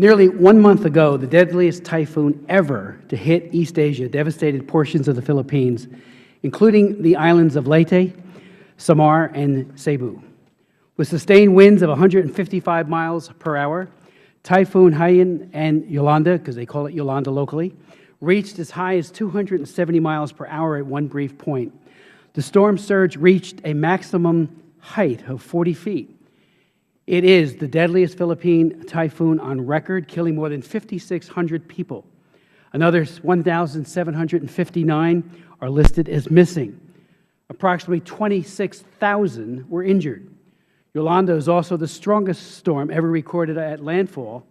Nearly 1 month ago, the deadliest typhoon ever to hit East Asia devastated portions of the Philippines, including the islands of Leyte, Samar, and Cebu. With sustained winds of 155 miles per hour, Typhoon Haiyan and Yolanda, because they call it Yolanda locally, reached as high as 270 miles per hour at one brief point. The storm surge reached a maximum height of 40 feet. It is the deadliest Philippine typhoon on record, killing more than 5,600 people. Another 1,759 are listed as missing. Approximately 26,000 were injured. Yolanda is also the strongest storm ever recorded at landfall,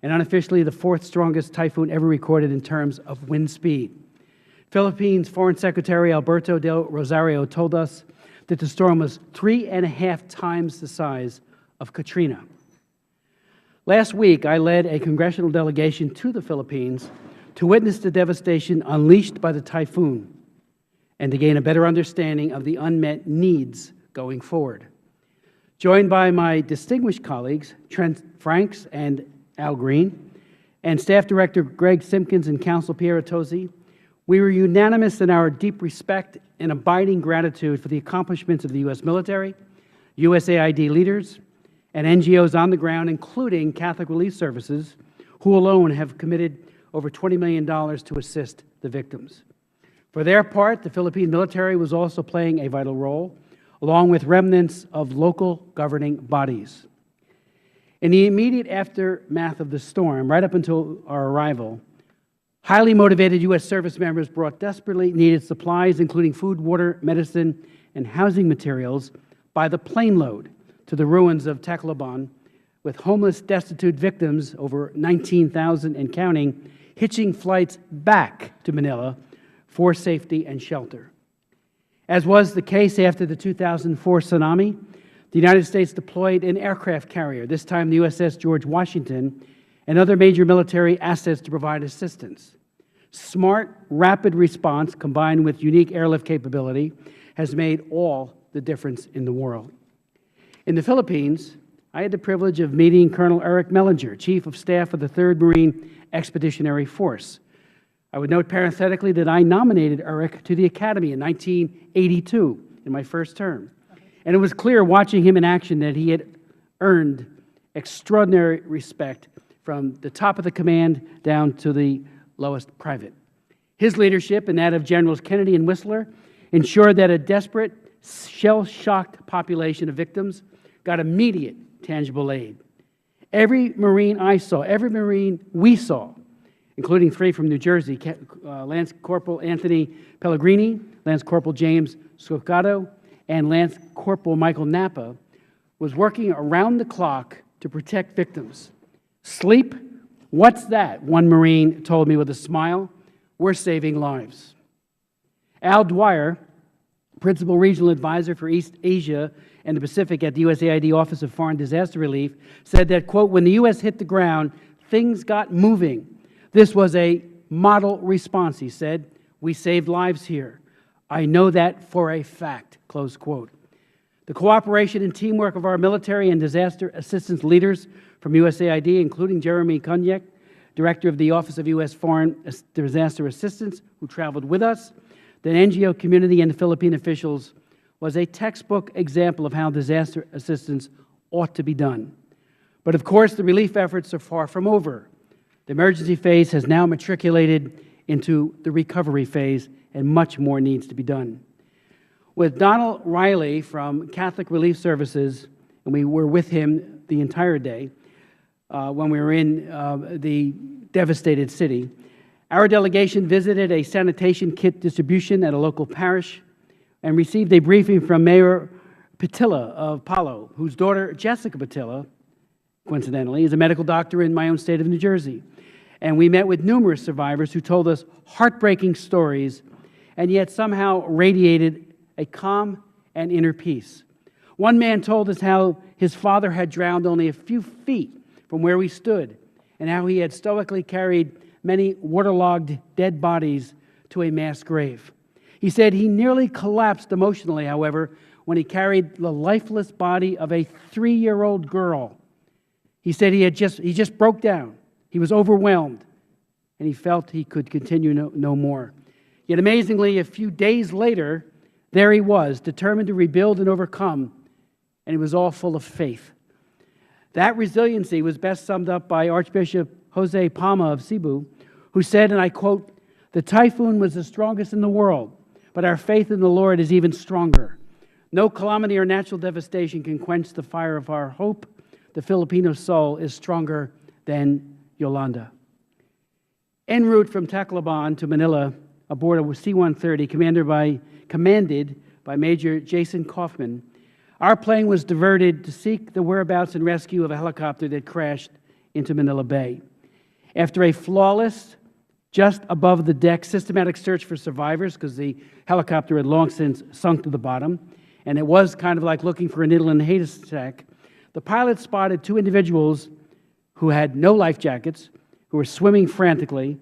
and unofficially the fourth strongest typhoon ever recorded in terms of wind speed. Philippines Foreign Secretary Alberto del Rosario told us that the storm was 3.5 times the size of Katrina. Last week, I led a congressional delegation to the Philippines to witness the devastation unleashed by the typhoon and to gain a better understanding of the unmet needs going forward. Joined by my distinguished colleagues, Trent Franks and Al Green, and Staff Director Greg Simpkins and Counsel Pierre Tosi, we were unanimous in our deep respect and abiding gratitude for the accomplishments of the U.S. military, USAID leaders, and NGOs on the ground, including Catholic Relief Services, who alone have committed over $20 million to assist the victims. For their part, the Philippine military was also playing a vital role, along with remnants of local governing bodies. In the immediate aftermath of the storm, right up until our arrival, highly motivated U.S. service members brought desperately needed supplies, including food, water, medicine, and housing materials, by the plane load to the ruins of Tacloban, with homeless, destitute victims, over 19,000 and counting, hitching flights back to Manila for safety and shelter. As was the case after the 2004 tsunami, the United States deployed an aircraft carrier, this time the USS George Washington, and other major military assets to provide assistance. Smart, rapid response combined with unique airlift capability has made all the difference in the world. In the Philippines, I had the privilege of meeting Colonel Eric Mellinger, Chief of Staff of the 3rd Marine Expeditionary Force. I would note parenthetically that I nominated Eric to the Academy in 1982 in my first term. And it was clear watching him in action that he had earned extraordinary respect from the top of the command down to the lowest private. His leadership and that of Generals Kennedy and Whistler ensured that a desperate, shell-shocked population of victims got immediate, tangible aid. Every Marine I saw, every Marine we saw, including 3 from New Jersey, Lance Corporal Anthony Pellegrini, Lance Corporal James Scoccato, and Lance Corporal Michael Napa, was working around the clock to protect victims. Sleep? What's that? One Marine told me with a smile. We're saving lives. Al Dwyer, Principal Regional Advisor for East Asia and the Pacific at the USAID Office of Foreign Disaster Relief, said that, quote, when the U.S. hit the ground, things got moving. This was a model response, he said. We saved lives here. I know that for a fact, close quote. The cooperation and teamwork of our military and disaster assistance leaders from USAID, including Jeremy Kunyek, Director of the Office of U.S. Foreign Disaster Assistance, who traveled with us, the NGO community and the Philippine officials, was a textbook example of how disaster assistance ought to be done. But of course, the relief efforts are far from over. The emergency phase has now matriculated into the recovery phase, and much more needs to be done. With Donald Riley from Catholic Relief Services, and we were with him the entire day when we were in the devastated city, our delegation visited a sanitation kit distribution at a local parish and received a briefing from Mayor Patilla of Palo, whose daughter, Jessica Patilla, coincidentally, is a medical doctor in my own state of New Jersey. And we met with numerous survivors who told us heartbreaking stories and yet somehow radiated a calm and inner peace. One man told us how his father had drowned only a few feet from where we stood and how he had stoically carried many waterlogged dead bodies to a mass grave. He said he nearly collapsed emotionally, however, when he carried the lifeless body of a 3-year-old girl. He said he just broke down He was overwhelmed, and he felt he could continue no more. Yet amazingly, a few days later, there he was, determined to rebuild and overcome, and he was all full of faith. That resiliency was best summed up by Archbishop Jose Palma of Cebu, who said, and I quote, "The typhoon was the strongest in the world, but our faith in the Lord is even stronger. No calamity or natural devastation can quench the fire of our hope. The Filipino soul is stronger than Yolanda." En route from Tacloban to Manila aboard a C-130 commanded by Major Jason Kaufman, our plane was diverted to seek the whereabouts and rescue of a helicopter that crashed into Manila Bay. After a flawless, just above the deck, systematic search for survivors, because the helicopter had long since sunk to the bottom, and it was kind of like looking for a needle in a haystack, the pilot spotted two individuals who had no life jackets, who were swimming frantically,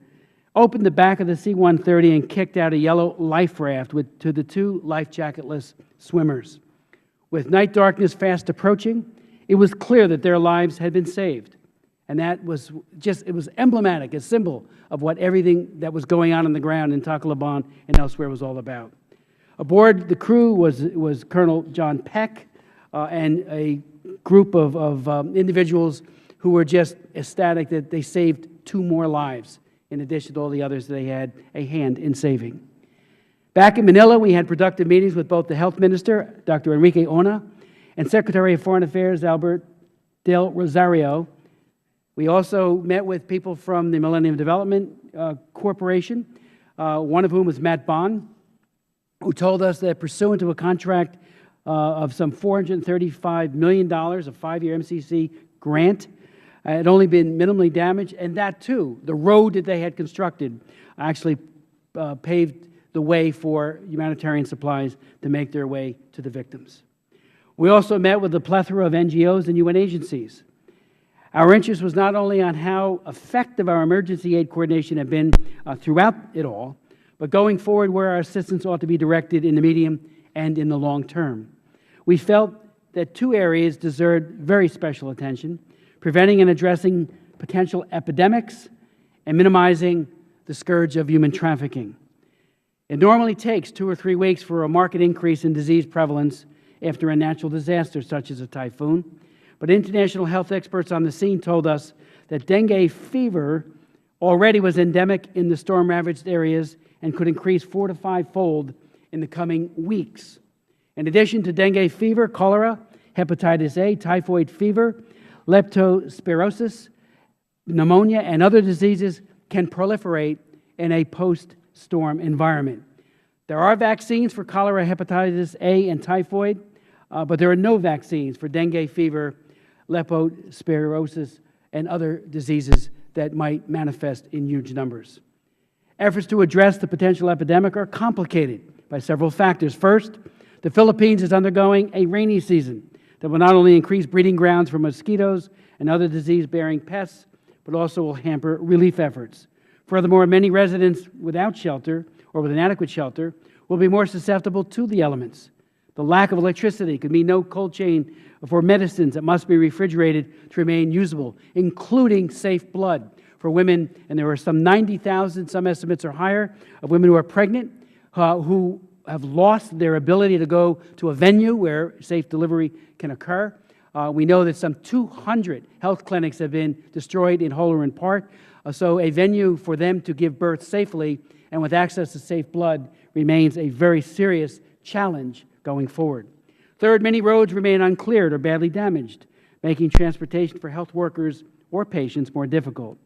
opened the back of the C-130 and kicked out a yellow life raft to the two life jacketless swimmers. With night darkness fast approaching, it was clear that their lives had been saved. And that was just, it was emblematic, a symbol of what everything that was going on the ground in Tacloban and elsewhere was all about. Aboard the crew was Colonel John Peck and a group of individuals who were just ecstatic that they saved two more lives, in addition to all the others they had a hand in saving. Back in Manila, we had productive meetings with both the Health Minister, Dr. Enrique Ona, and Secretary of Foreign Affairs, Albert Del Rosario. We also met with people from the Millennium Development Corporation, one of whom was Matt Bond, who told us that pursuant to a contract of some $435 million, a 5-year MCC grant, had only been minimally damaged, and that too, the road that they had constructed actually paved the way for humanitarian supplies to make their way to the victims. We also met with a plethora of NGOs and UN agencies. Our interest was not only on how effective our emergency aid coordination had been throughout it all, but going forward where our assistance ought to be directed in the medium and in the long term. We felt that two areas deserved very special attention: preventing and addressing potential epidemics and minimizing the scourge of human trafficking. It normally takes 2 or 3 weeks for a marked increase in disease prevalence after a natural disaster such as a typhoon, but international health experts on the scene told us that dengue fever already was endemic in the storm-ravaged areas and could increase 4 to 5-fold in the coming weeks. In addition to dengue fever, cholera, hepatitis A, typhoid fever, leptospirosis, pneumonia, and other diseases can proliferate in a post-storm environment. There are vaccines for cholera, hepatitis A, and typhoid, but there are no vaccines for dengue fever, leptospirosis, and other diseases that might manifest in huge numbers. Efforts to address the potential epidemic are complicated by several factors. First, the Philippines is undergoing a rainy season that will not only increase breeding grounds for mosquitoes and other disease-bearing pests, but also will hamper relief efforts. Furthermore, many residents without shelter or with inadequate shelter will be more susceptible to the elements. The lack of electricity could mean no cold chain for medicines that must be refrigerated to remain usable, including safe blood for women, and there are some 90,000, some estimates are higher, of women who are pregnant, who have lost their ability to go to a venue where safe delivery can occur. We know that some 200 health clinics have been destroyed in whole or in part, so a venue for them to give birth safely and with access to safe blood remains a very serious challenge going forward. Third, many roads remain uncleared or badly damaged, making transportation for health workers or patients more difficult.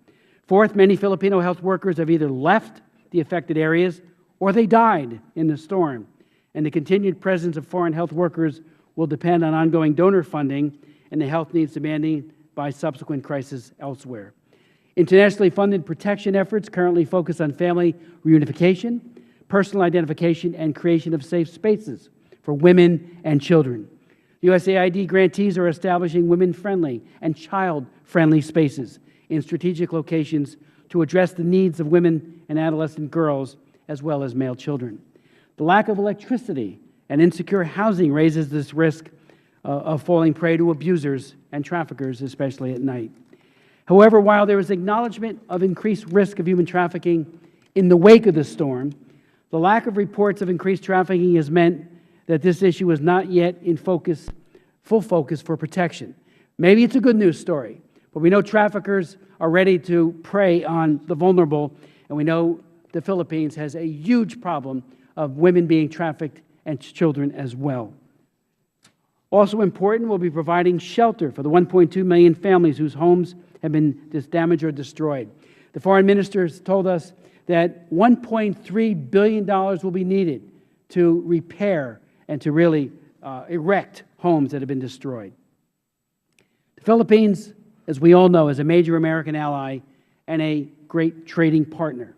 Fourth, many Filipino health workers have either left the affected areas or they died in the storm, and the continued presence of foreign health workers will depend on ongoing donor funding and the health needs demanded by subsequent crises elsewhere. Internationally funded protection efforts currently focus on family reunification, personal identification, and creation of safe spaces for women and children. USAID grantees are establishing women-friendly and child-friendly spaces in strategic locations to address the needs of women and adolescent girls as well as male children. The lack of electricity and insecure housing raises this risk of falling prey to abusers and traffickers, especially at night. However, while there is acknowledgment of increased risk of human trafficking in the wake of the storm, the lack of reports of increased trafficking has meant that this issue is not yet in full focus for protection. Maybe it's a good news story, but we know traffickers are ready to prey on the vulnerable, and we know the Philippines has a huge problem of women being trafficked and children as well. Also important, we'll be providing shelter for the 1.2 million families whose homes have been damaged or destroyed. The foreign ministers told us that $1.3 billion will be needed to repair and to really erect homes that have been destroyed. The Philippines, as we all know, is a major American ally and a great trading partner.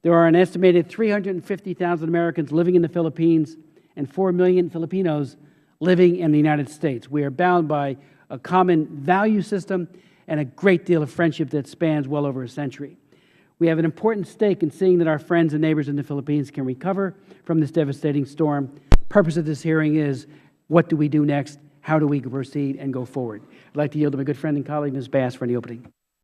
There are an estimated 350,000 Americans living in the Philippines and 4 million Filipinos living in the United States. We are bound by a common value system and a great deal of friendship that spans well over a century. We have an important stake in seeing that our friends and neighbors in the Philippines can recover from this devastating storm. The purpose of this hearing is, what do we do next? How do we proceed and go forward? I'd like to yield to my good friend and colleague, Ms. Bass, for any opening.